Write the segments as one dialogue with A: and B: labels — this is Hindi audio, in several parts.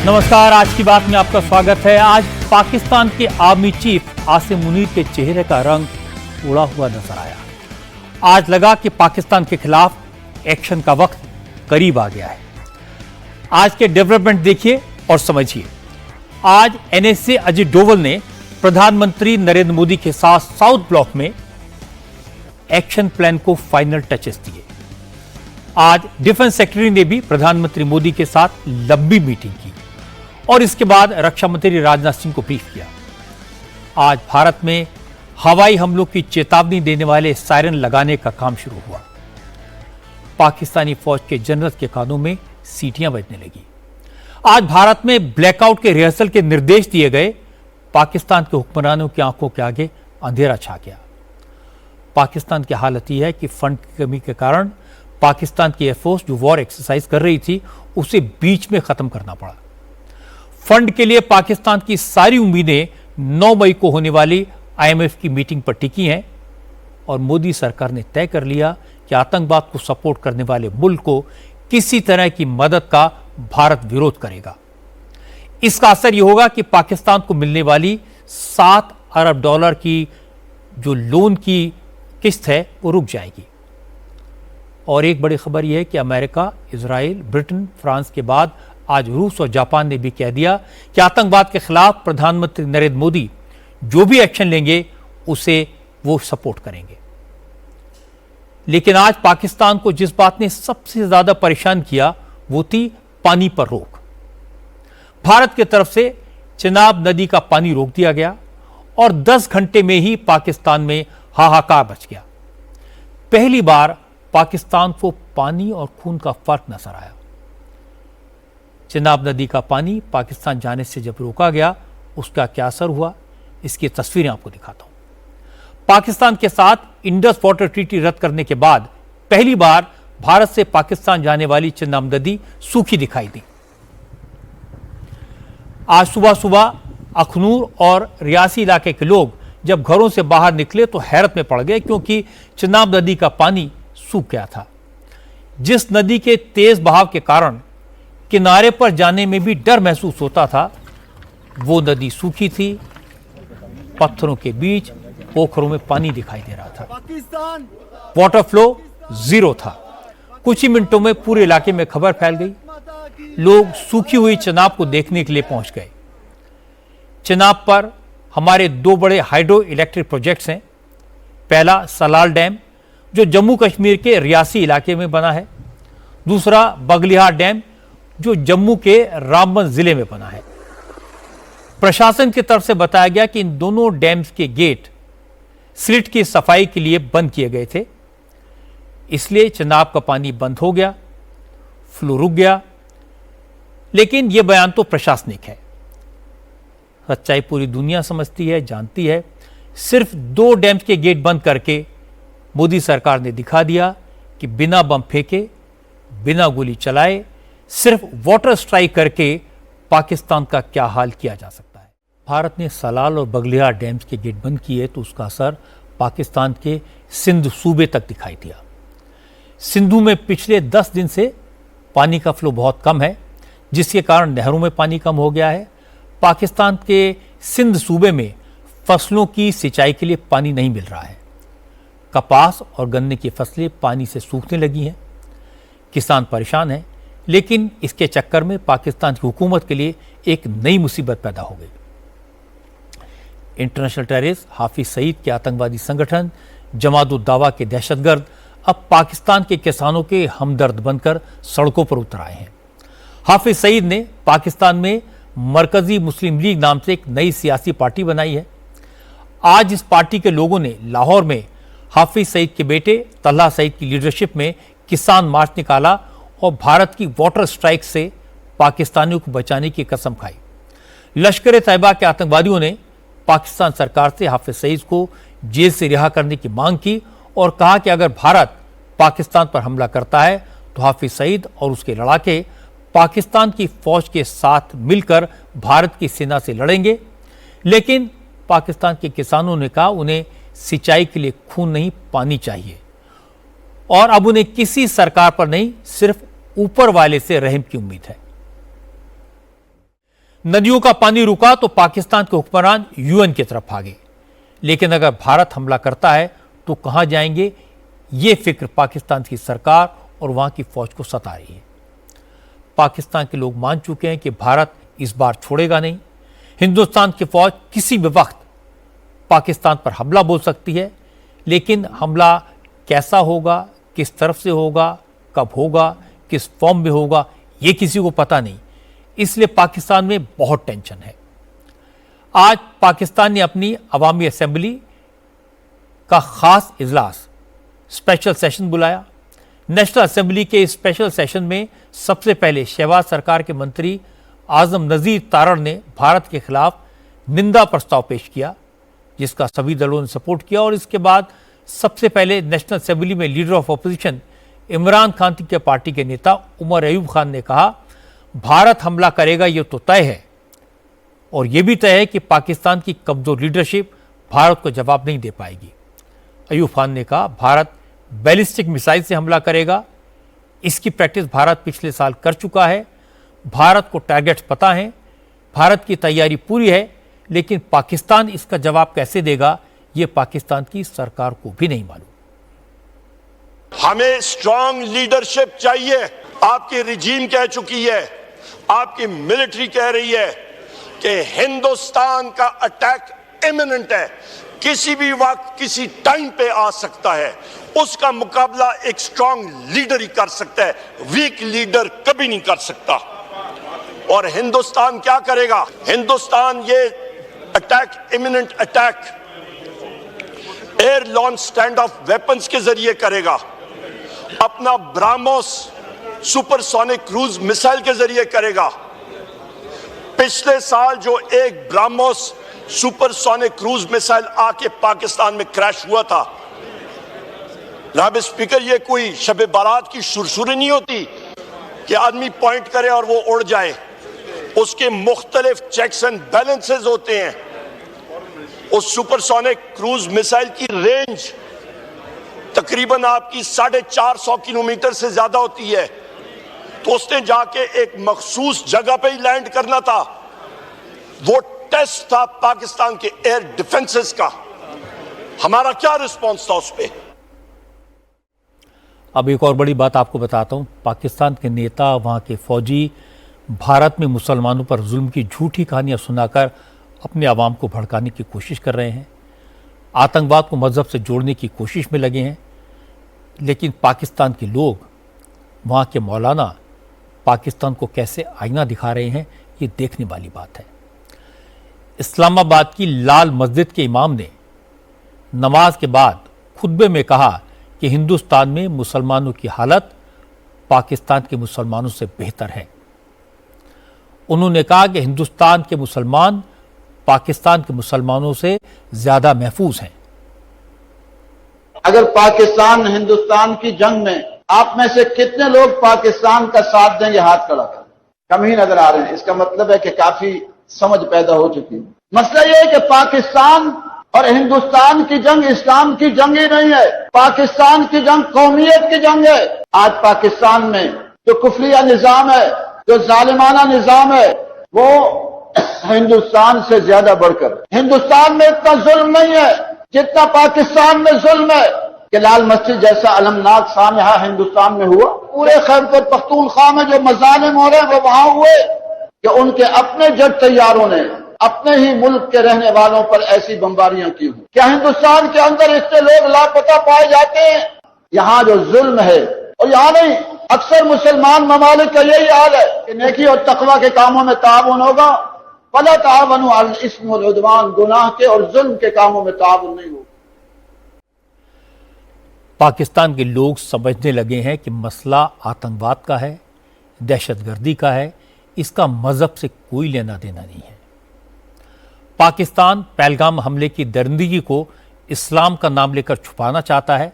A: नमस्कार, आज की बात में आपका स्वागत है। आज पाकिस्तान के आर्मी चीफ आसिम मुनीर के चेहरे का रंग उड़ा हुआ नजर आया। आज लगा कि पाकिस्तान के खिलाफ एक्शन का वक्त करीब आ गया है। आज के डेवलपमेंट देखिए और समझिए। आज एनएसए अजित डोवल ने प्रधानमंत्री नरेंद्र मोदी के साथ साउथ ब्लॉक में एक्शन प्लान को फाइनल टचेस दिए। आज डिफेंस सेक्रेटरी ने भी प्रधानमंत्री मोदी के साथ लंबी मीटिंग की और इसके बाद रक्षा मंत्री राजनाथ सिंह को ब्रीफ किया। आज भारत में हवाई हमलों की चेतावनी देने वाले सायरन लगाने का काम शुरू हुआ। पाकिस्तानी फौज के जनरल के कानों में सीटियां बजने लगी। आज भारत में ब्लैकआउट के रिहर्सल के निर्देश दिए गए। पाकिस्तान के हुक्मरानों की आंखों के आगे अंधेरा छा गया। पाकिस्तान की हालत यह है कि फंड की कमी के कारण पाकिस्तान की एयरफोर्स जो वॉर एक्सरसाइज कर रही थी उसे बीच में खत्म करना पड़ा। फंड के लिए पाकिस्तान की सारी उम्मीदें 9 मई को होने वाली आईएमएफ की मीटिंग पर टिकी हैं और मोदी सरकार ने तय कर लिया कि आतंकवाद को सपोर्ट करने वाले मुल्क को किसी तरह की मदद का भारत विरोध करेगा। इसका असर यह होगा कि पाकिस्तान को मिलने वाली 7 अरब डॉलर की जो लोन की किस्त है वो रुक जाएगी। और एक बड़ी खबर यह है कि अमेरिका, इजराइल, ब्रिटेन, फ्रांस के बाद आज रूस और जापान ने भी कह दिया कि आतंकवाद के खिलाफ प्रधानमंत्री नरेंद्र मोदी जो भी एक्शन लेंगे उसे वो सपोर्ट करेंगे। लेकिन आज पाकिस्तान को जिस बात ने सबसे ज्यादा परेशान किया वो थी पानी पर रोक। भारत की तरफ से चिनाब नदी का पानी रोक दिया गया और 10 घंटे में ही पाकिस्तान में हाहाकार मच गया। पहली बार पाकिस्तान को पानी और खून का फर्क नजर आया। चिनाब नदी का पानी पाकिस्तान जाने से जब रोका गया उसका क्या असर हुआ, इसकी तस्वीरें आपको दिखाता हूं। पाकिस्तान के साथ इंडस वाटर ट्रीटी रद्द करने के बाद पहली बार भारत से पाकिस्तान जाने वाली चिनाब नदी सूखी दिखाई दी। आज सुबह सुबह अखनूर और रियासी इलाके के लोग जब घरों से बाहर निकले तो हैरत में पड़ गए, क्योंकि चिनाब नदी का पानी सूख गया था। जिस नदी के तेज बहाव के कारण किनारे पर जाने में भी डर महसूस होता था, वो नदी सूखी थी। पत्थरों के बीच पोखरों में पानी दिखाई दे रहा था। वाटर फ्लो जीरो था। कुछ ही मिनटों में पूरे इलाके में खबर फैल गई। लोग सूखी हुई चिनाब को देखने के लिए पहुंच गए। चिनाब पर हमारे 2 बड़े हाइड्रो इलेक्ट्रिक प्रोजेक्ट्स हैं। पहला सलाल डैम जो जम्मू कश्मीर के रियासी इलाके में बना है। दूसरा बगलिहार डैम जो जम्मू के रामबन जिले में बना है। प्रशासन की तरफ से बताया गया कि इन दोनों डैम्स के गेट स्लिट की सफाई के लिए बंद किए गए थे, इसलिए चिनाब का पानी बंद हो गया, फ्लो रुक गया। लेकिन यह बयान तो प्रशासनिक है। सच्चाई पूरी दुनिया समझती है, जानती है। सिर्फ 2 डैम्स के गेट बंद करके मोदी सरकार ने दिखा दिया कि बिना बम फेंके, बिना गोली चलाए, सिर्फ वाटर स्ट्राइक करके पाकिस्तान का क्या हाल किया जा सकता है। भारत ने सलाल और बगलिहार डैम्स के गेट बंद किए तो उसका असर पाकिस्तान के सिंध सूबे तक दिखाई दिया। सिंधु में पिछले 10 दिन से पानी का फ्लो बहुत कम है, जिसके कारण नहरों में पानी कम हो गया है। पाकिस्तान के सिंध सूबे में फसलों की सिंचाई के लिए पानी नहीं मिल रहा है। कपास और गन्ने की फसलें पानी से सूखने लगी हैं। किसान परेशान हैं, लेकिन इसके चक्कर में पाकिस्तान की हुकूमत के लिए एक नई मुसीबत पैदा हो गई। इंटरनेशनल टेररिस्ट हाफिज सईद के आतंकवादी संगठन जमात-उद-दावा के दहशतगर्द अब पाकिस्तान के किसानों के हमदर्द बनकर सड़कों पर उतर आए हैं। हाफिज सईद ने पाकिस्तान में मरकजी मुस्लिम लीग नाम से एक नई सियासी पार्टी बनाई है। आज इस पार्टी के लोगों ने लाहौर में हाफिज सईद के बेटे तल्हा सईद की लीडरशिप में किसान मार्च निकाला और भारत की वाटर स्ट्राइक से पाकिस्तानियों को बचाने की कसम खाई। लश्कर तैयबा के आतंकवादियों ने पाकिस्तान सरकार से हाफिज सईद को जेल से रिहा करने की मांग की और कहा कि अगर भारत पाकिस्तान पर हमला करता है तो हाफिज सईद और उसके लड़ाके पाकिस्तान की फौज के साथ मिलकर भारत की सेना से लड़ेंगे। लेकिन पाकिस्तान के किसानों ने कहा उन्हें सिंचाई के लिए खून नहीं, पानी चाहिए और अब उन्हें किसी सरकार पर नहीं, सिर्फ ऊपर वाले से रहम की उम्मीद है। नदियों का पानी रुका तो पाकिस्तान के हुक्मरान यूएन की तरफ भागे, लेकिन अगर भारत हमला करता है तो कहां जाएंगे, ये फिक्र पाकिस्तान की सरकार और वहां की फौज को सता रही है। पाकिस्तान के लोग मान चुके हैं कि भारत इस बार छोड़ेगा नहीं। हिंदुस्तान की फौज किसी भी वक्त पाकिस्तान पर हमला बोल सकती है, लेकिन हमला कैसा होगा, किस तरफ से होगा, कब होगा, किस फॉर्म में होगा, ये किसी को पता नहीं। इसलिए पाकिस्तान में बहुत टेंशन है। आज पाकिस्तान ने अपनी अवामी असेंबली का खास इजलास, स्पेशल सेशन बुलाया। नेशनल असेंबली के इस स्पेशल सेशन में सबसे पहले शहबाज सरकार के मंत्री आजम नज़ीर तारड़ ने भारत के खिलाफ निंदा प्रस्ताव पेश किया, जिसका सभी दलों ने सपोर्ट किया। और इसके बाद सबसे पहले नेशनल असेंबली में leader of opposition Imran Khan के पार्टी के नेता उमर अयूब खान ने कहा, भारत हमला करेगा ये तो तय है, और यह भी तय है कि पाकिस्तान की कमजोर लीडरशिप भारत को जवाब नहीं दे पाएगी। अयूब खान ने कहा, भारत बैलिस्टिक मिसाइल से हमला करेगा, इसकी प्रैक्टिस भारत पिछले साल कर चुका है। भारत को टारगेट्स पता है, भारत की तैयारी पूरी है, लेकिन पाकिस्तान इसका जवाब कैसे देगा, यह पाकिस्तान की सरकार को भी नहीं मालूम।
B: हमें स्ट्रांग लीडरशिप चाहिए। आपकी रिजीम कह चुकी है, आपकी मिलिट्री कह रही है कि हिंदुस्तान का अटैक इमिनेंट है, किसी भी वक्त किसी टाइम पे आ सकता है। उसका मुकाबला एक स्ट्रांग लीडर ही कर सकता है, वीक लीडर कभी नहीं कर सकता। और हिंदुस्तान क्या करेगा? हिंदुस्तान ये attack, imminent attack air launch stand off weapons के जरिए करेगा, अपना ब्राह्मोस सुपरसोनिक क्रूज मिसाइल के जरिए करेगा। पिछले साल जो एक ब्राह्मोस सुपरसोनिक क्रूज मिसाइल आके पाकिस्तान में क्रैश हुआ था, जनाब स्पीकर, ये कोई शब बारात की सुरसुरी नहीं होती कि आदमी पॉइंट करे और वो उड़ जाए। उसके मुख्तलिफ चेक्स एंड बैलेंसेस होते हैं। उस सुपरसोनिक क्रूज मिसाइल की रेंज तकरीबन आपकी 450 किलोमीटर से ज्यादा होती है। तो उसने जाके एक मखसूस जगह पे ही लैंड करना था। वो टेस्ट था पाकिस्तान के एयर डिफेंसेस का। हमारा क्या रिस्पॉन्स था उस पे?
A: अब एक और बड़ी बात आपको बताता हूं। पाकिस्तान के नेता, वहां के फौजी भारत में मुसलमानों पर जुल्म की झूठी कहानियां सुनाकर अपने आवाम को भड़काने की कोशिश कर रहे हैं, आतंकवाद को मजहब से जोड़ने की कोशिश में लगे हैं। लेकिन पाकिस्तान के लोग, वहाँ के मौलाना पाकिस्तान को कैसे आईना दिखा रहे हैं, ये देखने वाली बात है। इस्लामाबाद की लाल मस्जिद के इमाम ने नमाज के बाद खुतबे में कहा कि हिंदुस्तान में मुसलमानों की हालत पाकिस्तान के मुसलमानों से बेहतर है। उन्होंने कहा कि हिंदुस्तान के मुसलमान पाकिस्तान के मुसलमानों से ज्यादा महफूज हैं।
C: अगर पाकिस्तान हिंदुस्तान की जंग में आप में से कितने लोग पाकिस्तान का साथ देंगे? हाथ खड़ा करें। कम ही नजर आ रहे हैं। इसका मतलब है कि काफी समझ पैदा हो चुकी है। मसला यह है कि पाकिस्तान और हिंदुस्तान की जंग इस्लाम की जंग ही नहीं है। पाकिस्तान की जंग कौमियत की जंग है। आज पाकिस्तान में जो कुफरिया निजाम है, जो जालिमाना निजाम है, वो हिंदुस्तान से ज्यादा बढ़कर, हिंदुस्तान में इतना जुल्म नहीं है जितना पाकिस्तान में जुल्म है। कि लाल मस्जिद जैसा अलमनाक सानहा हिंदुस्तान में हुआ, पूरे खैबर पख्तूनख्वा में जो मजालिम हो रहे हैं वो वहां हुए कि उनके अपने जेट तैयारों ने अपने ही मुल्क के रहने वालों पर ऐसी बमबारियां की हुई। क्या हिंदुस्तान के अंदर इतने लोग लापता पाए जाते हैं? यहाँ जो जुल्म है, और यहाँ नहीं, अक्सर मुसलमान ममालिक का यही हाल है कि नेकी और तकवा के कामों में ताउन होगा, फला तावनु अल इस्म वल उद्वान, गुनाह के और जुल्म के कामों में ताउन नहीं होगा।
A: पाकिस्तान के लोग समझने लगे हैं कि मसला आतंकवाद का है, दहशतगर्दी का है, इसका मजहब से कोई लेना देना नहीं है। पाकिस्तान पहलगाम हमले की दरिंदगी को इस्लाम का नाम लेकर छुपाना चाहता है,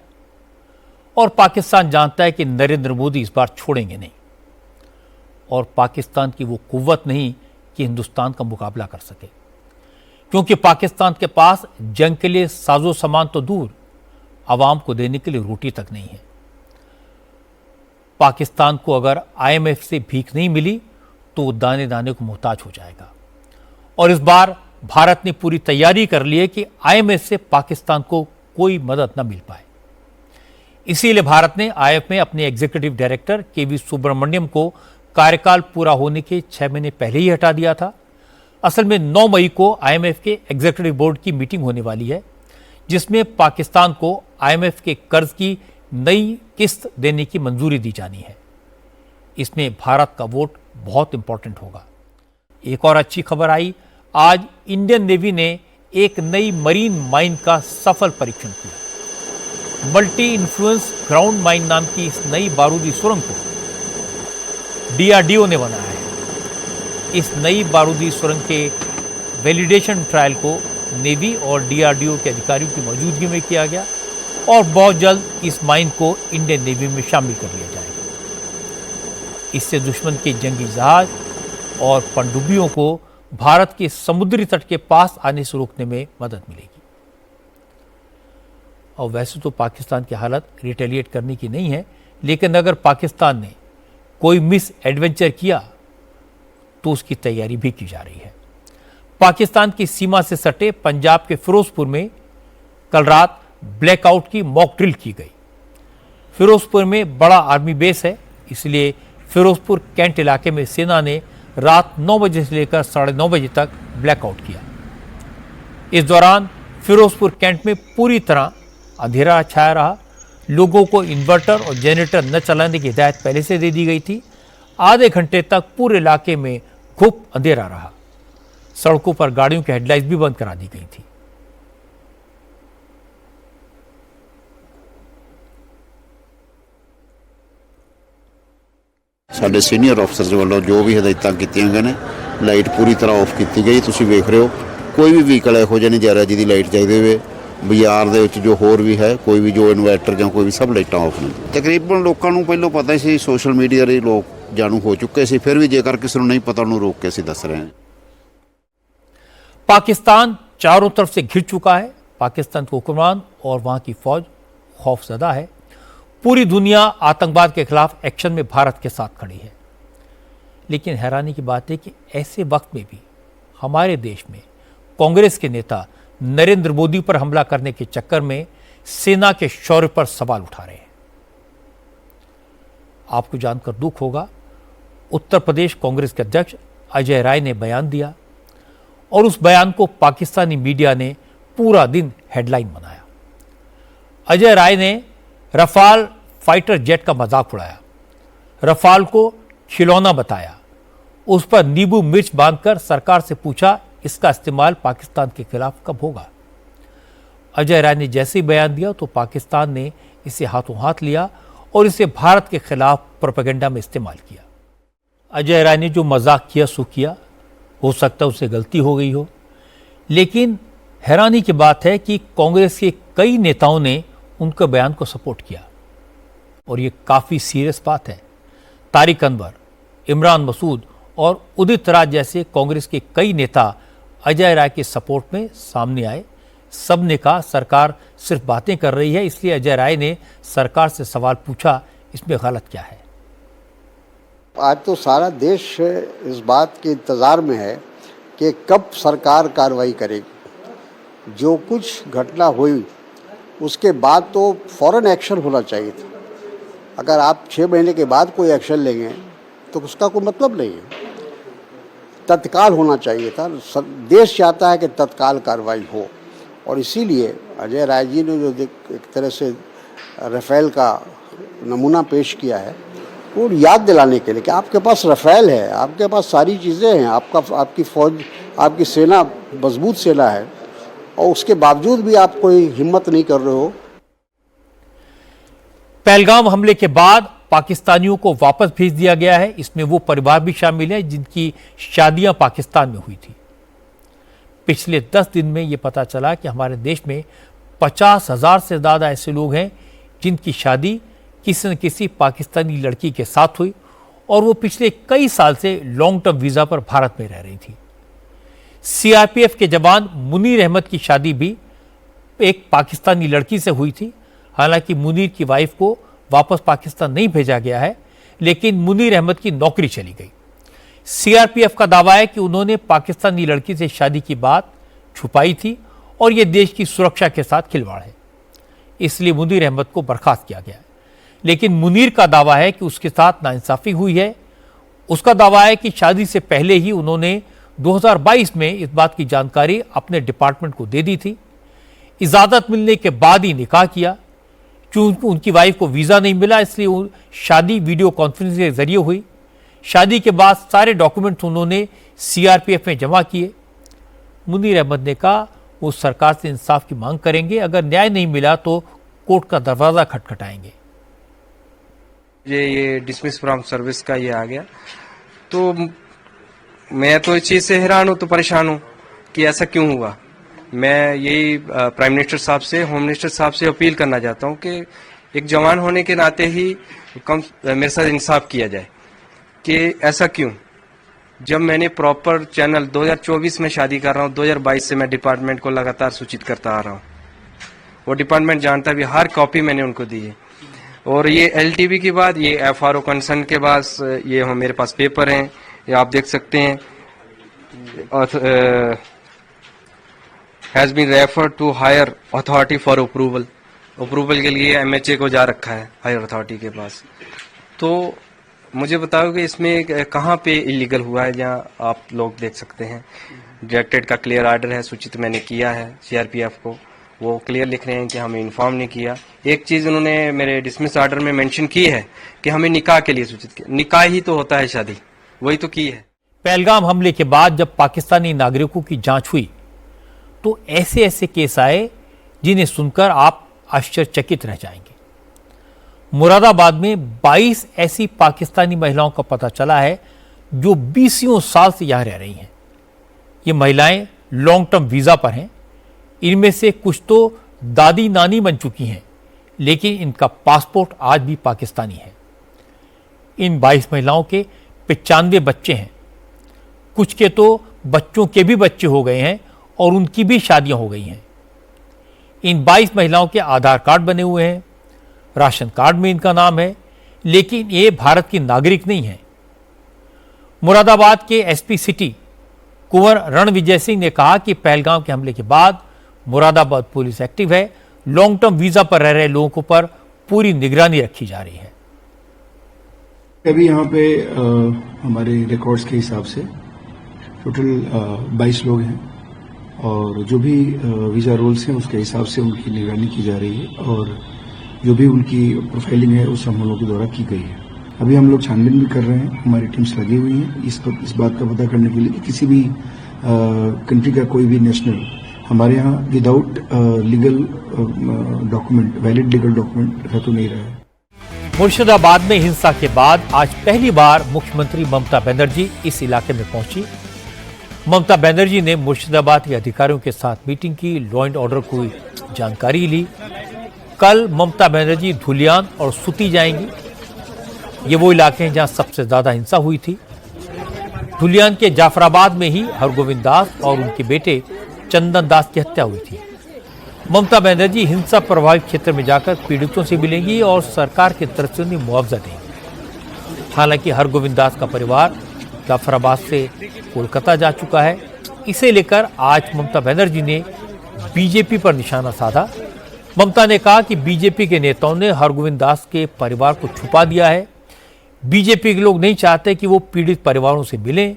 A: और पाकिस्तान जानता है कि नरेंद्र मोदी इस बार छोड़ेंगे नहीं, और पाकिस्तान की वो कुव्वत नहीं कि हिंदुस्तान का मुकाबला कर सके, क्योंकि पाकिस्तान के पास जंग के लिए साजो सामान तो दूर, आवाम को देने के लिए रोटी तक नहीं है। पाकिस्तान को अगर IMF से भीख नहीं मिली तो दाने दाने को मोहताज हो जाएगा। और इस बार भारत ने पूरी तैयारी कर ली है कि आईएमएफ से पाकिस्तान को कोई मदद न मिल पाए। इसीलिए भारत ने आईएमएफ में अपने एग्जीक्यूटिव डायरेक्टर केवी सुब्रमण्यम को कार्यकाल पूरा होने के 6 महीने पहले ही हटा दिया था। असल में 9 मई को आईएमएफ के एग्जीक्यूटिव बोर्ड की मीटिंग होने वाली है, जिसमें पाकिस्तान को आईएमएफ के कर्ज की नई किस्त देने की मंजूरी दी जानी है। इसमें भारत का वोट बहुत इंपॉर्टेंट होगा। एक और अच्छी खबर आई, आज इंडियन नेवी ने एक नई मरीन माइन का सफल परीक्षण किया। मल्टी इन्फ्लुएंस ग्राउंड माइन नाम की इस नई बारूदी सुरंग को डीआरडीओ ने बनाया है। इस नई बारूदी सुरंग के वैलिडेशन ट्रायल को नेवी और डीआरडीओ के अधिकारियों की मौजूदगी में किया गया और बहुत जल्द इस माइन को इंडियन नेवी में शामिल कर लिया जाएगा। इससे दुश्मन के जंगी जहाज और पनडुब्बियों को भारत के समुद्री तट के पास आने से रोकने में मदद मिलेगी। और वैसे तो पाकिस्तान की हालत रिटेलिएट करने की नहीं है, लेकिन अगर पाकिस्तान ने कोई मिस एडवेंचर किया तो उसकी तैयारी भी की जा रही है। पाकिस्तान की सीमा से सटे पंजाब के फिरोजपुर में कल रात ब्लैकआउट की मॉक ड्रिल की गई। फिरोजपुर में बड़ा आर्मी बेस है, इसलिए फिरोजपुर कैंट इलाके में सेना ने रात 9 बजे से लेकर 9:30 बजे तक ब्लैकआउट किया। इस दौरान फिरोजपुर कैंट में पूरी तरह अंधेरा छाया रहा। लोगों को इन्वर्टर और जनरेटर न चलाने की हिदायत पहले से दे दी गई थी। आधे घंटे तक पूरे इलाके में खूब अंधेरा रहा। सड़कों पर गाड़ियों की हेडलाइट भी बंद करा दी गई थी।
D: ਸਾਡੇ ਸੀਨੀਅਰ ਅਫਸਰਸ ਵੱਲੋਂ ਜੋ ਵੀ ਹਦਾਇਤਾਂ ਕੀਤੀਆਂ ਗਈਆਂ ਨੇ, ਲਾਈਟ ਪੂਰੀ ਤਰ੍ਹਾਂ ਆਫ ਕੀਤੀ ਗਈ। ਤੁਸੀਂ ਵੇਖ ਰਹੇ ਹੋ ਕੋਈ ਵੀ ਵਹੀਕਲ ਇਹੋ ਜਿਹਾ ਨਹੀਂ ਜਾ ਰਿਹਾ ਜਿਹਦੀ ਲਾਈਟ ਚਾਹੀਦੀ ਹੋਵੇ। ਬਾਜ਼ਾਰ ਦੇ ਵਿੱਚ ਜੋ ਹੋਰ ਵੀ ਹੈ, ਕੋਈ ਵੀ ਜੋ ਇਨਵਰਟਰ ਜਾਂ ਕੋਈ ਵੀ ਸਭ ਲਾਈਟਾਂ ਆਫ ਨੇ। ਤਕਰੀਬਨ ਲੋਕਾਂ ਨੂੰ ਪਹਿਲਾਂ ਪਤਾ ਸੀ, ਸੋਸ਼ਲ ਮੀਡੀਆ ਦੇ ਲੋਕ ਜਾਣੂ ਹੋ ਚੁੱਕੇ ਸੀ, ਫਿਰ ਵੀ ਜੇਕਰ ਕਿਸੇ ਨੂੰ ਨਹੀਂ ਪਤਾ ਉਹਨੂੰ रोक के ਅਸੀਂ ਦੱਸ ਰਹੇ ਹਾਂ।
A: पाकिस्तान चारों तरफ से घिर चुका है। पाकिस्तान के हुक्मरान और वहां की फौज खौफजदा है। पूरी दुनिया आतंकवाद के खिलाफ एक्शन में भारत के साथ खड़ी है। लेकिन हैरानी की बात है कि ऐसे वक्त में भी हमारे देश में कांग्रेस के नेता नरेंद्र मोदी पर हमला करने के चक्कर में सेना के शौर्य पर सवाल उठा रहे हैं। आपको जानकर दुख होगा, उत्तर प्रदेश कांग्रेस के अध्यक्ष अजय राय ने बयान दिया और उस बयान को पाकिस्तानी मीडिया ने पूरा दिन हेडलाइन बनाया। अजय राय ने रफाल फाइटर जेट का मजाक उड़ाया, रफाल को खिलौना बताया, उस पर नींबू मिर्च बांधकर सरकार से पूछा इसका इस्तेमाल पाकिस्तान के खिलाफ कब होगा। अजय राय ने जैसे ही बयान दिया तो पाकिस्तान ने इसे हाथों हाथ लिया और इसे भारत के खिलाफ प्रोपेगेंडा में इस्तेमाल किया। अजय राय ने जो मजाक किया सो किया, हो सकता है उससे गलती हो गई हो, लेकिन हैरानी की बात है कि कांग्रेस के कई नेताओं ने उनके बयान को सपोर्ट किया और ये काफ़ी सीरियस बात है। तारिक अनवर, इमरान मसूद और उदित राज जैसे कांग्रेस के कई नेता अजय राय के सपोर्ट में सामने आए। सब ने कहा सरकार सिर्फ बातें कर रही है, इसलिए अजय राय ने सरकार से सवाल पूछा इसमें गलत क्या है।
E: आज तो सारा देश इस बात के इंतज़ार में है कि कब सरकार कार्रवाई करेगी। जो कुछ घटना हुई उसके बाद तो फ़ौरन एक्शन होना चाहिए था। अगर आप 6 महीने के बाद कोई एक्शन लेंगे तो उसका कोई मतलब नहीं है। तत्काल होना चाहिए था। देश चाहता है कि तत्काल कार्रवाई हो और इसीलिए अजय राय जी ने जो एक तरह से राफेल का नमूना पेश किया है वो याद दिलाने के लिए कि आपके पास राफेल है, आपके पास सारी चीज़ें हैं, आपकी फ़ौज, आपकी सेना मजबूत सेना है और उसके बावजूद भी आप कोई हिम्मत नहीं कर रहे हो।
A: पहलगाम हमले के बाद पाकिस्तानियों को वापस भेज दिया गया है। इसमें वो परिवार भी शामिल हैं जिनकी शादियां पाकिस्तान में हुई थी। पिछले 10 दिन में ये पता चला कि हमारे देश में 50,000 से ज़्यादा ऐसे लोग हैं जिनकी शादी किसी न किसी पाकिस्तानी लड़की के साथ हुई और वो पिछले कई साल से लॉन्ग टर्म वीज़ा पर भारत में रह रही थी। सीआरपीएफ के जवान मुनीर अहमद की शादी भी एक पाकिस्तानी लड़की से हुई थी। हालांकि मुनीर की वाइफ को वापस पाकिस्तान नहीं भेजा गया है, लेकिन मुनीर अहमद की नौकरी चली गई। सीआरपीएफ का दावा है कि उन्होंने पाकिस्तानी लड़की से शादी की बात छुपाई थी और यह देश की सुरक्षा के साथ खिलवाड़ है, इसलिए मुनीर अहमद को बर्खास्त किया गया है। लेकिन मुनीर का दावा है कि उसके साथ नाइंसाफी हुई है। उसका दावा है कि शादी से पहले ही उन्होंने 2022 में इस बात की जानकारी अपने डिपार्टमेंट को दे दी थी। इजाजत मिलने के बाद ही निकाह किया। चूंकि उनकी वाइफ को वीजा नहीं मिला, इसलिए शादी वीडियो कॉन्फ्रेंस के जरिए हुई। शादी के बाद सारे डॉक्यूमेंट्स उन्होंने सीआरपीएफ में जमा किए। मुनीर अहमद ने कहा वो सरकार से इंसाफ की मांग करेंगे, अगर न्याय नहीं मिला तो कोर्ट का दरवाजा खटखटाएंगे।
F: ये डिसमिस फ्रॉम सर्विस का ये आ गया, तो मैं तो इस चीज से हैरान हूँ, तो परेशान हूँ कि ऐसा क्यों हुआ। मैं यही प्राइम मिनिस्टर साहब से, होम मिनिस्टर साहब से अपील करना चाहता हूँ कि एक जवान होने के नाते ही मेरे साथ इंसाफ किया जाए कि ऐसा क्यों। जब मैंने प्रॉपर चैनल 2024 में शादी कर रहा हूँ, 2022 से मैं डिपार्टमेंट को लगातार सूचित करता आ रहा हूँ। वो डिपार्टमेंट जानता भी, हर कॉपी मैंने उनको दी है। और ये एलटीबी के बाद, ये एफआरओ कंसर्न के बाद, ये मेरे पास पेपर हैं, ये आप देख सकते हैं। Has been referred to higher authority for approval के लिए एमएचए को जा रखा है हायर अथॉरिटी के पास। तो मुझे बताओ कि इसमें कहाँ पे इलीगल हुआ है, जहाँ आप लोग देख सकते हैं डायरेक्टरेट का क्लियर ऑर्डर है, सूचित मैंने किया है सीआरपीएफ को, वो क्लियर लिख रहे हैं कि हमें इन्फॉर्म नहीं किया। एक चीज उन्होंने मेरे डिसमिस ऑर्डर में मेंशन की है कि हमें निकाह के लिए सूचित किया। निकाह ही तो होता है शादी, वही तो की है।
A: पहलगाम हमले के बाद जब पाकिस्तानी नागरिकों की जांच हुई तो ऐसे ऐसे केस आए जिन्हें सुनकर आप आश्चर्यचकित रह जाएंगे। मुरादाबाद में 22 ऐसी पाकिस्तानी महिलाओं का पता चला है जो 20 साल से यहां रह रही हैं। ये महिलाएं लॉन्ग टर्म वीजा पर हैं। इनमें से कुछ तो दादी नानी बन चुकी हैं, लेकिन इनका पासपोर्ट आज भी पाकिस्तानी है। इन 22 महिलाओं के 95 बच्चे हैं। कुछ के तो बच्चों के भी बच्चे हो गए हैं और उनकी भी शादियां हो गई हैं। इन 22 महिलाओं के आधार कार्ड बने हुए हैं, राशन कार्ड में इनका नाम है, लेकिन ये भारत की नागरिक नहीं है। मुरादाबाद के एसपी सिटी कुंवर रणविजय सिंह ने कहा कि पहलगाम के हमले के बाद मुरादाबाद पुलिस एक्टिव है। लॉन्ग टर्म वीजा पर रह रहे लोगों पर पूरी निगरानी रखी जा रही है।
G: अभी यहाँ पे हमारे रिकॉर्ड्स के हिसाब से टोटल 22 लोग हैं और जो भी वीजा रोल्स हैं उसके हिसाब से उनकी निगरानी की जा रही है और जो भी उनकी प्रोफाइलिंग है उस हम लोगों के द्वारा की गई है। अभी हम लोग छानबीन भी कर रहे हैं, हमारी टीम्स लगी हुई हैं इस बात का पता करने के लिए कि किसी भी कंट्री का कोई भी नेशनल हमारे यहाँ without legal document, valid legal document रह तो नहीं रहा है।
A: मुर्शिदाबाद में हिंसा के बाद आज पहली बार मुख्यमंत्री ममता बनर्जी इस इलाके में पहुंची। ममता बनर्जी ने मुर्शिदाबाद के अधिकारियों के साथ मीटिंग की, लॉ एंड ऑर्डर की जानकारी ली। कल ममता बनर्जी धुलियान और सुती जाएंगी। ये वो इलाके हैं जहां सबसे ज्यादा हिंसा हुई थी। धुलियान के जाफराबाद में ही हरगोविंद दास और उनके बेटे चंदन दास की हत्या हुई थी। ममता बनर्जी हिंसा प्रभावित क्षेत्र में जाकर पीड़ितों से मिलेंगी और सरकार की तरफ से उन्हें मुआवजा देंगी। हालांकि हरगोविंद दास का परिवार जाफराबाद से कोलकाता जा चुका है। इसे लेकर आज ममता बनर्जी ने बीजेपी पर निशाना साधा। ममता ने कहा कि बीजेपी के नेताओं ने हरगोविंद दास के परिवार को छुपा दिया है। बीजेपी के लोग नहीं चाहते कि वो पीड़ित परिवारों से मिलें।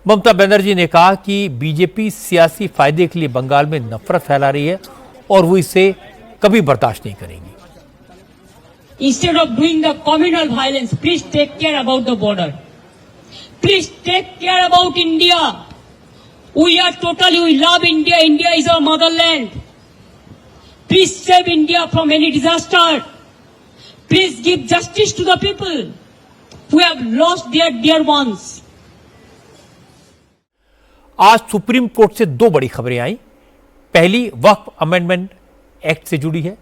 A: ममता बनर्जी ने कहा कि बीजेपी सियासी फायदे के लिए बंगाल में नफरत फैला रही है और वो इसे कभी बर्दाश्त नहीं करेंगी।
H: Instead of doing the communal violence, please take care about the border. Please take care about India. We love India. India is our motherland. Please save India from any disaster. Please give justice to the people who have lost their dear ones.
A: आज सुप्रीम कोर्ट से दो बड़ी खबरें आई। पहली वक्फ अमेंडमेंट एक्ट से जुड़ी है।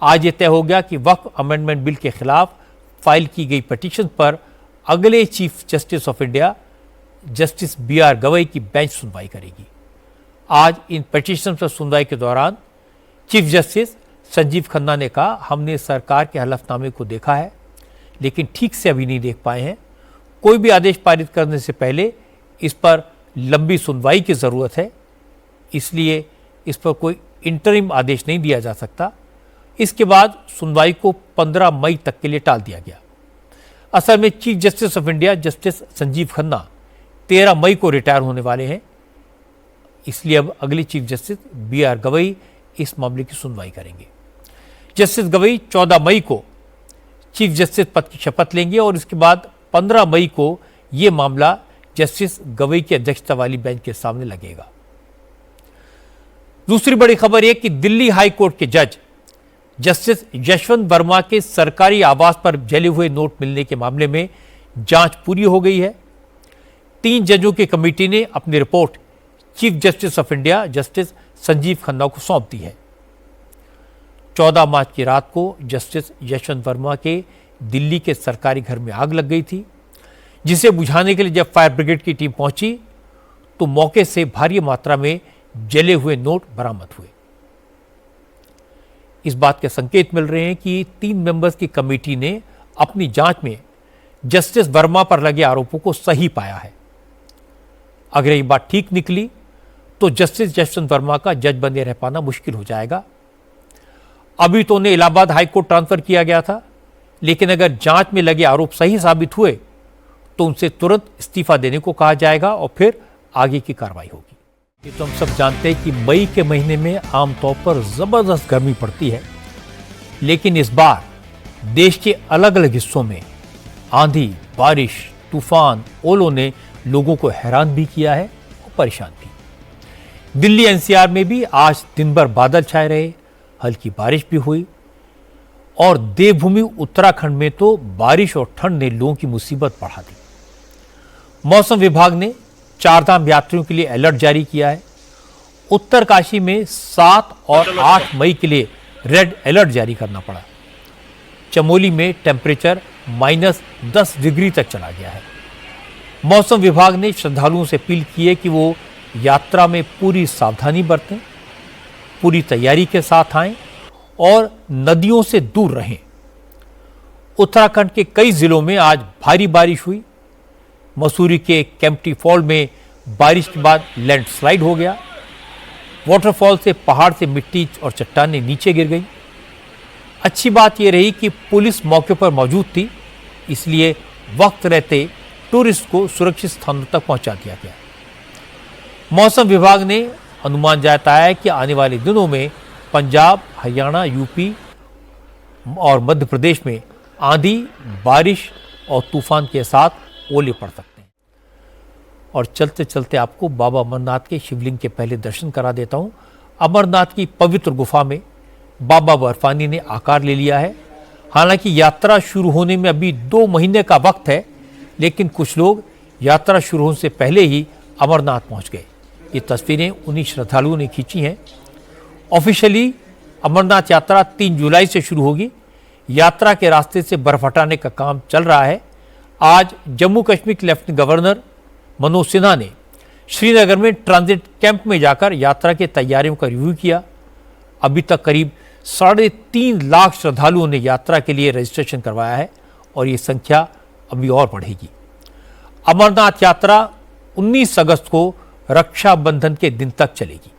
A: आज यह तय हो गया कि वक्फ अमेंडमेंट बिल के खिलाफ फाइल की गई पिटीशन पर अगले chief justice of India justice BR Gavai की बेंच सुनवाई करेगी। आज इन पिटीशन पर सुनवाई के दौरान चीफ जस्टिस संजीव खन्ना ने कहा, हमने सरकार के हलफनामे को देखा है लेकिन ठीक से अभी नहीं देख पाए हैं। कोई भी आदेश पारित करने से पहले इस पर लंबी सुनवाई की जरूरत है, इसलिए इस पर कोई इंटरिम आदेश नहीं दिया जा सकता। इसके बाद सुनवाई को 15 मई तक के लिए टाल दिया गया। असल में chief justice of India justice Sanjeev Khanna 13 मई को रिटायर होने वाले हैं, इसलिए अब अगले चीफ जस्टिस BR गवई इस मामले की सुनवाई करेंगे। जस्टिस गवई 14 मई को चीफ जस्टिस पद की शपथ लेंगे और इसके बाद 15 मई को यह मामला जस्टिस गवई की अध्यक्षता वाली बेंच के सामने लगेगा। दूसरी बड़ी खबर यह कि दिल्ली हाई कोर्ट के जज जस्टिस यशवंत वर्मा के सरकारी आवास पर जले हुए नोट मिलने के मामले में जांच पूरी हो गई है। 3 जजों की कमेटी ने अपनी report chief justice of India justice Sanjeev Khanna को सौंप दी है। 14 मार्च की रात को जस्टिस यशवंत वर्मा के दिल्ली के सरकारी घर में आग लग गई थी, जिसे बुझाने के लिए जब फायर ब्रिगेड की टीम पहुंची तो मौके से भारी मात्रा में जले हुए नोट बरामद हुए। इस बात के संकेत मिल रहे हैं कि 3 मेंबर्स की कमेटी ने अपनी जांच में जस्टिस वर्मा पर लगे आरोपों को सही पाया है। अगर ये बात ठीक निकली तो जस्टिस यशवंत वर्मा का जज बने रह पाना मुश्किल हो जाएगा। अभी तो उन्हें इलाहाबाद हाईकोर्ट ट्रांसफर किया गया था, लेकिन अगर जांच में लगे आरोप सही साबित हुए तो उनसे तुरंत इस्तीफा देने को कहा जाएगा और फिर आगे की कार्रवाई होगी। ये तो हम सब जानते हैं कि मई के महीने में आमतौर पर जबरदस्त गर्मी पड़ती है, लेकिन इस बार देश के अलग अलग हिस्सों में आंधी, बारिश, तूफान, ओलों ने लोगों को हैरान भी किया है और परेशान भी। दिल्ली NCR में भी आज दिन भर बादल छाए रहे, हल्की बारिश भी हुई और देवभूमि उत्तराखंड में तो बारिश और ठंड ने लोगों की मुसीबत बढ़ा दी। मौसम विभाग ने 4 धाम यात्रियों के लिए अलर्ट जारी किया है। उत्तरकाशी में 7 और 8 मई के लिए रेड अलर्ट जारी करना पड़ा। चमोली में टेम्परेचर -10 डिग्री तक चला गया है। मौसम विभाग ने श्रद्धालुओं से अपील की है कि वो यात्रा में पूरी सावधानी बरतें, पूरी तैयारी के साथ आएं और नदियों से दूर रहें। उत्तराखंड के कई जिलों में आज भारी बारिश हुई। मसूरी के केम्प्टी फॉल में बारिश के बाद लैंडस्लाइड हो गया। वाटरफॉल से पहाड़ से मिट्टी और चट्टानें नीचे गिर गई। अच्छी बात यह रही कि पुलिस मौके पर मौजूद थी, इसलिए वक्त रहते टूरिस्ट को सुरक्षित स्थानों तक पहुंचा दिया गया। मौसम विभाग ने अनुमान जताया है कि आने वाले दिनों में पंजाब, हरियाणा, यूपी और मध्य प्रदेश में आंधी, बारिश और तूफान के साथ ओले पड़ सकते हैं। और चलते चलते आपको बाबा अमरनाथ के शिवलिंग के पहले दर्शन करा देता हूं। अमरनाथ की पवित्र गुफा में बाबा बर्फानी ने आकार ले लिया है। हालांकि यात्रा शुरू होने में अभी 2 महीने का वक्त है, लेकिन कुछ लोग यात्रा शुरू होने से पहले ही अमरनाथ पहुंच गए। ये तस्वीरें उन्हीं श्रद्धालुओं ने खींची हैं। ऑफिशियली अमरनाथ यात्रा 3 जुलाई से शुरू होगी। यात्रा के रास्ते से बर्फ हटाने का काम चल रहा है। आज जम्मू कश्मीर के लेफ्टिनेंट गवर्नर मनोज सिन्हा ने श्रीनगर में ट्रांजिट कैंप में जाकर यात्रा की तैयारियों का रिव्यू किया। अभी तक करीब 3.5 लाख श्रद्धालुओं ने यात्रा के लिए रजिस्ट्रेशन करवाया है और ये संख्या अभी और बढ़ेगी। अमरनाथ यात्रा 19 अगस्त को रक्षाबंधन के दिन तक चलेगी।